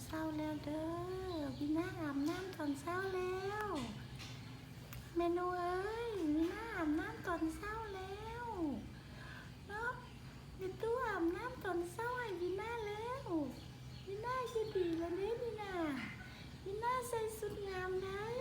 เช้าแล้วเด้อพี่น้าอาบน้ำตอนเช้าแล้วเมนูเอ้ยพี่น้าอาบน้ำตอนเช้าแล้วเนาะพี่ตู้อาบน้ำตอนเช้าให้พี่น้าแล้วพี่น้าจะดีแล้วเด้พี่น้าใส่สุดงามได้